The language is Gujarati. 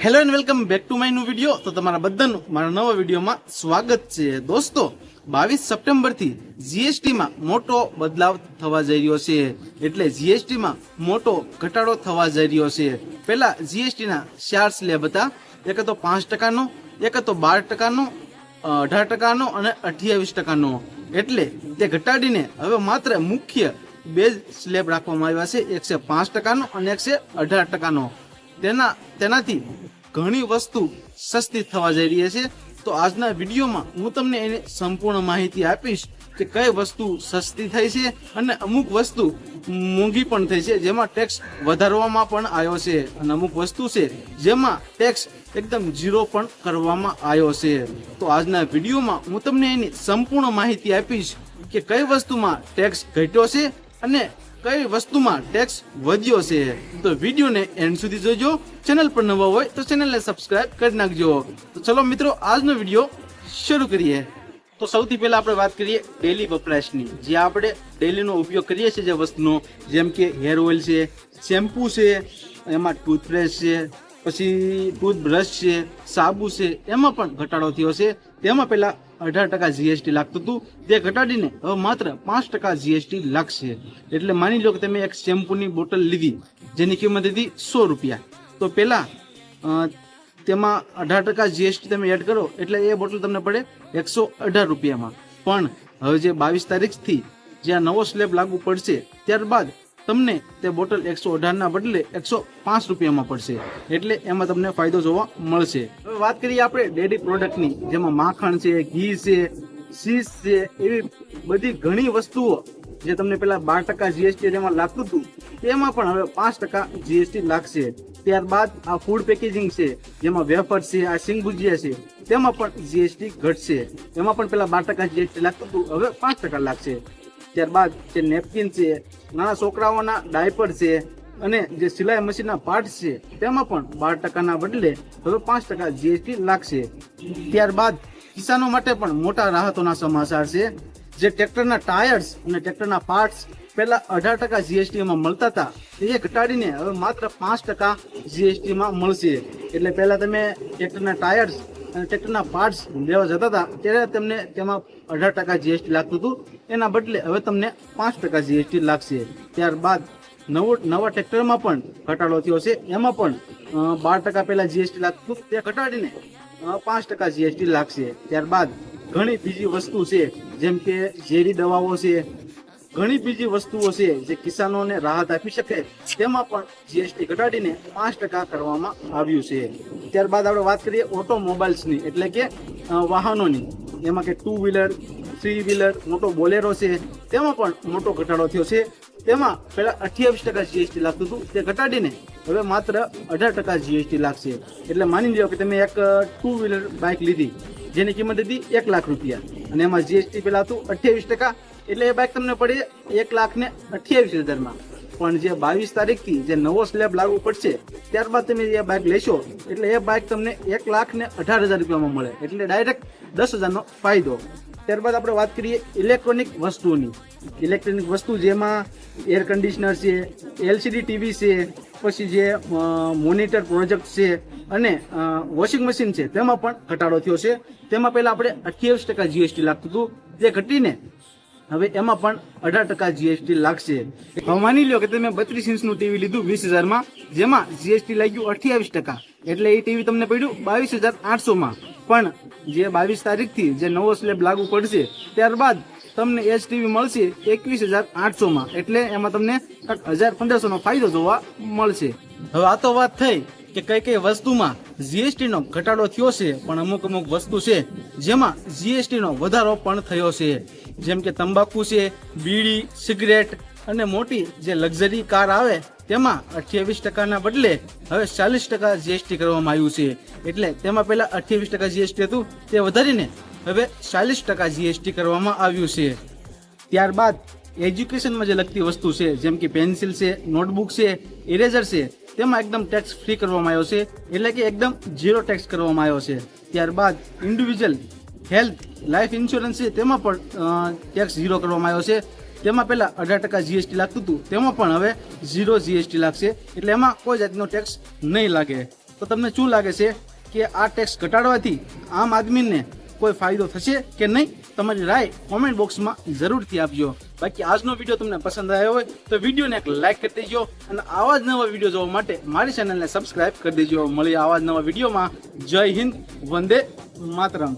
Hello and welcome back to my new video. તો તમારા બધાનું મારા નવા વિડીયોમાં સ્વાગત છે। દોસ્તો 22 સપ્ટેમ્બરથી જીએસટીમાં મોટો બદલાવ થવા જઈ રહ્યો છે, એટલે જીએસટીમાં મોટો ઘટાડો થવા જઈ રહ્યો છે। પહેલા જીએસટીના 4 સ્લેબ હતા, એક હતો 5%નો, એક હતો 12%નો, 18%નો અને 28%નો, એટલે તે ઘટાડીને હવે માત્ર મુખ્ય બે સ્લેબ રાખવામાં આવ્યા છે, એક છે 5%નો અને એક છે 18%નો। તેનાથી ઘણી વસ્તુ સસ્તી થવા જઈ રહી છે। તો આજના વિડીયોમાં હું તમને એની સંપૂર્ણ માહિતી આપીશ કે કઈ વસ્તુ સસ્તી થઈ છે અને અમુક વસ્તુ મોંઘી પણ થઈ છે, જેમાં ટેક્સ વધારવામાં પણ આવ્યો છે, અને અમુક વસ્તુ છે જેમાં ટેક્સ એકદમ ઝીરો પણ કરવામાં આવ્યો છે। તો આજના વિડીયોમાં હું તમને એની સંપૂર્ણ માહિતી આપીશ કે કઈ વસ્તુમાં ટેક્સ ઘટ્યો છે અને કઈ વસ્તુમાં ટેક્સ વધ્યો છે। તો વિડીયોને એન્ડ સુધી જોજો। ચેનલ પર નવા હોય તો ચેનલને સબસ્ક્રાઇબ કરી નાખજો। તો ચલો મિત્રો, આજનો વિડીયો શરૂ કરીએ। તો સૌથી પહેલા આપણે વાત કરીએ ડેલી વપરાશની, જે આપણે ડેલીનો ઉપયોગ કરીએ છીએ જે વસ્તુનો, જેમ કે હેર ઓઇલ છે, શેમ્પુ છે, એમાં ટૂથબ્રશ છે, પછી ટૂથબ્રશ છે, સાબુ છે, એમાં પણ ઘટાડો થયો છે। તેમાં પહેલા 18% જીએસટી લાગતું હતું, તે ઘટાડીને હવે માત્ર 5% જીએસટી લાગશે। એટલે માની લો કે તમે એક શેમ્પૂની બોટલ લીધી જેની કિંમત હતી 100 રૂપિયા, તો પહેલા તેમાં 18% જીએસટી તમે એડ કરો એટલે એ બોટલ તમને પડે 118 રૂપિયામાં। પણ હવે જે 22 તારીખથી જે આ નવો સ્લેબ લાગુ પડશે, ત્યારબાદ તમને તે બોટલ 118ના બદલે 105 રૂપિયામાં પડશે, એટલે એમાં તમને ફાયદો જોવા મળશે। હવે વાત કરીએ આપણે ડેરી પ્રોડક્ટની, જેમાં માખણ છે, ઘી છે, ચીઝ છે, એવી બધી ઘણી વસ્તુઓ જે તમને પેલા 12% જીએસટી જેમાં લાગતું હતું, તેમાં પણ હવે 5% જીએસટી લાગશે। ત્યારબાદ આ ફૂડ પેકેજિંગ છે, જેમાં વેફર છે, આ સિંગ ભુજિયા છે, તેમાં પણ જીએસટી ઘટશે। એમાં પણ પેલા 12% જીએસટી લાગતું હતું, હવે 5% લાગશે। ત્યારબાદ જે નેપકિન છે, નાના છોકરાઓના ડાયપર છે, અને જે સિલાઈ મશીનના પાર્ટ છે, તેમાં પણ 12%ના બદલે હવે 5% જીએસટી લાગશે। ત્યારબાદ કિસાનો માટે પણ મોટા રાહતોના સમાચાર છે। જે ટ્રેક્ટરના ટાયર્સ અને ટ્રેક્ટરના પાર્ટ્સ પહેલા 18% જીએસટીમાં મળતા હતા, તે ઘટાડીને હવે માત્ર 5% જીએસટીમાં મળશે। એટલે પહેલા તમે ટ્રેક્ટરના ટાયર્સ અને ટ્રેક્ટરના પાર્ટ્સ લેવા જતા હતા ત્યારે તમને તેમાં 18% જીએસટી લાગતું હતું, એના બદલે હવે તમને 5% જીએસટી લાગશે। ત્યારબાદ નવા ટ્રેક્ટરમાં પણ ઘટાડો થયો છે, એમાં પણ 12% પહેલા જીએસટી લાગતું તે ઘટાડીને 5% જીએસટી લાગશે। ત્યારબાદ ઘણી બીજી વસ્તુ છે, જેમ કે ઝેરી દવાઓ છે, ઘણી બીજી વસ્તુઓ છે જે કિસાનોને રાહત આપી શકે, તેમાં પણ જીએસટી ઘટાડીને 5% કરવામાં આવ્યું છે। ત્યારબાદ આપણે વાત કરીએ ઓટોમોબાઈલ્સની, એટલે કે વાહનોની, એમાં કે 2 વ્હીલર, 3 વ્હીલર, મોટો બોલેરો છે, તેમાં પણ મોટો ઘટાડો થયો છે। તેમાં પહેલા 28% જીએસટી લાગતું હતું, તે ઘટાડીને હવે માત્ર 18% જીએસટી લાગશે। એટલે માની લો કે તમે એક 2 વ્હીલર બાઇક લીધી જેની કિંમત હતી 1 લાખ રૂપિયા, અને એમાં જીએસટી પહેલા હતું 28%, એટલે એ બાઇક તમને પડે 1,28,000માં। પણ જે 22 તારીખથી જે નવો સ્લેબ લાગુ પડશે, ત્યારબાદ તમે એ બાઇક લેશો એટલે એ બાઇક તમને 1,18,000 રૂપિયામાં મળે, એટલે ડાયરેક્ટ 10,000નો ફાયદો। ત્યારબાદ આપણે વાત કરીએ ઇલેક્ટ્રોનિક વસ્તુઓની, ઇલેક્ટ્રોનિક વસ્તુ જેમાં એર કન્ડિશનર છે, એલસીડી ટીવી છે, પછી જે મોનિટર પ્રોજેક્ટ છે, અને વોશિંગ મશીન છે, તેમાં પણ ઘટાડો થયો છે। તેમાં પહેલા આપણે 28% જીએસટી લાગતું હતું, તે ઘટીને હવે એમાં પણ 18% જીએસટી લાગશે। હવે માની લો કે તમે 32 ઇંચનું ટીવી લીધું 20,000માં, જેમાં જીએસટી લાગ્યું 28%, એટલે એ ટીવી તમને પડ્યું 22,800માં। પણ જે 22 તારીખથી જે નવો સ્લેબ લાગુ પડશે, ત્યારબાદ તમને એ જ ટીવી મળશે 21,800માં, એટલે એમાં તમને 1,500નો ફાયદો જોવા મળશે। હવે આ તો વાત થઈ કે કઈ વસ્તુમાં જીએસટીનો ઘટાડો થયો છે, પણ અમુક વસ્તુ છે જેમાં જીએસટીનો વધારો પણ થયો છે, જેમ કે તંબાકુ છે, બીડી, સિગરેટ, અને મોટી જે લક્ઝરી કાર આવે તેમાં 28%ના બદલે હવે 40% જીએસટી કરવામાં આવ્યું છે। એટલે તેમાં પહેલા 28% જીએસટી હતું, તે વધારીને હવે 40% જીએસટી કરવામાં આવ્યું છે। ત્યારબાદ એજ્યુકેશનમાં જે લગતી વસ્તુ છે, જેમ કે પેન્સિલ છે, નોટબુક છે, ઇરેઝર છે, તેમાં એકદમ ટેક્સ ફ્રી કરવામાં આવ્યો છે, એટલે કે એકદમ ઝીરો ટેક્સ કરવામાં આવ્યો છે। ત્યારબાદ ઇન્ડિવિજ્યુઅલ હેલ્થ લાઈફ ઇન્સ્યોરન્સ છે, તેમાં પણ ટેક્સ ઝીરો કરવામાં આવ્યો છે। તેમાં પહેલા 18% જીએસટી લાગતું હતું, તેમાં પણ હવે 0 જીએસટી લાગશે, એટલે એમાં કોઈ જાતનો ટેક્સ નહીં લાગે। તો તમને શું લાગે છે કે આ ટેક્સ ઘટાડવાથી આમ આદમીને કોઈ ફાયદો થશે કે નહીં? તમારી રાય કોમેન્ટ બોક્સમાં જરૂરથી આપજો. બાકી આજનો વિડીયો તમને પસંદ આવ્યો હોય તો વિડીયોને એક લાઈક કરી દેજો અને આવા જ નવા વિડીયો જોવા માટે મારી ચેનલને સબસ્ક્રાઇબ કરી દેજો. મળીએ આવા જ નવા વિડીયોમાં. જય હિન્દ, વંદે માતરમ.